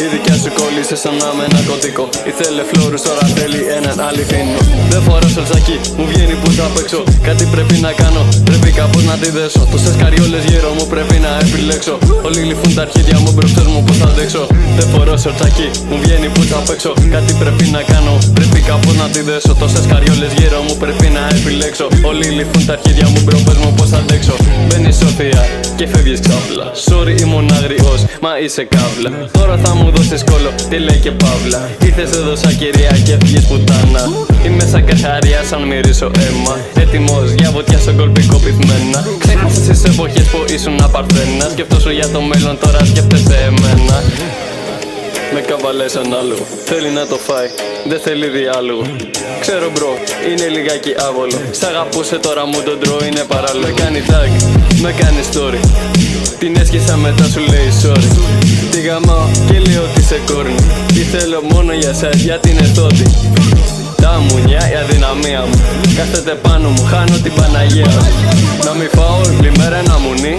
Η δικιά σου κόλλησε σαν να με ναρκωτικό. Ήθελε φλόρους, τώρα θέλει έναν αληθινό. Δεν φοράω σορτσάκι, μου βγαίνει που θα παίξω. Κάτι πρέπει να κάνω, πρέπει κάπως να τη δέσω. Τόσες καριόλες γύρω μου πρέπει να επιλέξω. Όλοι λυφούν τα αρχίδια μου μπροστά μου, πώς θα αντέξω. Δεν φοράω σορτσάκι, μου βγαίνει που θα παίξω. Κάτι πρέπει να κάνω, πρέπει κάπως να τη δέσω. Τόσες καριόλες γύρω μου πρέπει να επιλέξω. Όλοι λυφούν τα αρχίδια μου μπρο, πες μου πώς θα αντέξω. Μπαίνεις ορθία και φεύγεις ξάπλα. Sorry, ήμουν άγριος, μα είσαι κάβλα. Τώρα θα μου δώσεις κόλλο, τι λέει και παύλα. Ήρθες εδώ σαν κυρία και φύγεις πουτάνα. Είμαι σαν καρχαρία, σαν μυρίσω αίμα. Έτοιμος για βοτιά στον κολπικό πυθμένα. Ξέχασες τις εποχές που ήσουν απαρθένα. Σκεφτόσου για το μέλλον, τώρα σκέφτεσαι εμένα. Με καβαλές ανάλογο, θέλει να το φάει, δεν θέλει διάλογο. Ξέρω μπρο, είναι λιγάκι άβολο. Σ' αγαπούσε, τώρα μου τον τρώω, είναι παράλογο. Με κάνει tag, με κάνει story. Την έσχισα μετά, σου λέει sorry. Τη γαμάω και λέω ότι σε κόρνη. Τι θέλω μόνο για σένα, για την εθότη. Τα μουνιά, η αδυναμία μου. Κάθεται πάνω μου, χάνω την Παναγία μου. Να μη φάω όλη μέρα ένα μουνί.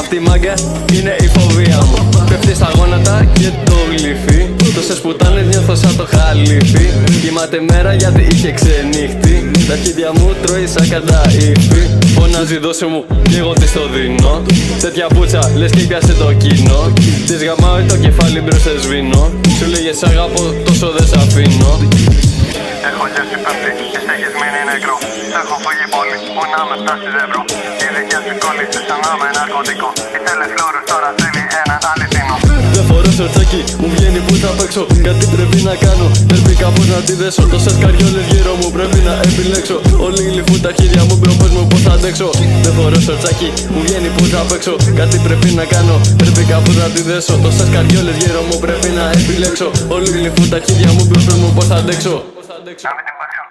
Αυτή η μάγκα είναι η φοβία μου. Πέφτει στα γόνατα και το γλυφί. Τόσες πουτάνες νιώθω σαν το χαλίφι. Κοιμάται μέρα γιατί είχε ξενύχτη. Τα αρχίδια μου τρώει σαν κανταήφι. Φωνάζει δώσε μου κι εγώ της το δίνω. Τέτοια πουτσα λες και πιάσε το κοινό. Της γαμάω το κεφάλι μπρος σε σβήνω. Σου λέγε σ' αγαπώ τόσο δεν σ' αφήνω. Έχω λιώσει πέφτει και σ' έχεις μείνει νεκρό. Σ' έχω φύγει πολύ που να με φτάσει δεν βρω. Η δικιά σου κόλλησε σαν να με ναρκωτικό. Ήθελε φλόρους, τώρα θέλει έναν αληθινό. Δεν φοράω σορτσάκι, μου βγαίνει που θα παίξω. Κάτι πρέπει να κάνω, πρέπει κάπως να τη δέσω. Τόσες καριόλες γύρω μου πρέπει να επιλέξω. Όλοι λυφούν τα αρχίδια μου μπρο, πες μου πώς θα αντέξω. Δεν φοράω σορτσάκι, μου βγαίνει που θα παίξω. Κάτι πρέπει να κάνω, πρέπει κάπως να τη δέσω. Τόσες καριόλες γύρω μου πρέπει να επιλέξω. Όλοι λυφούν τα αρχίδια μου μπρο, πες μου πώς θα αντέξω. Να μην την παίξω.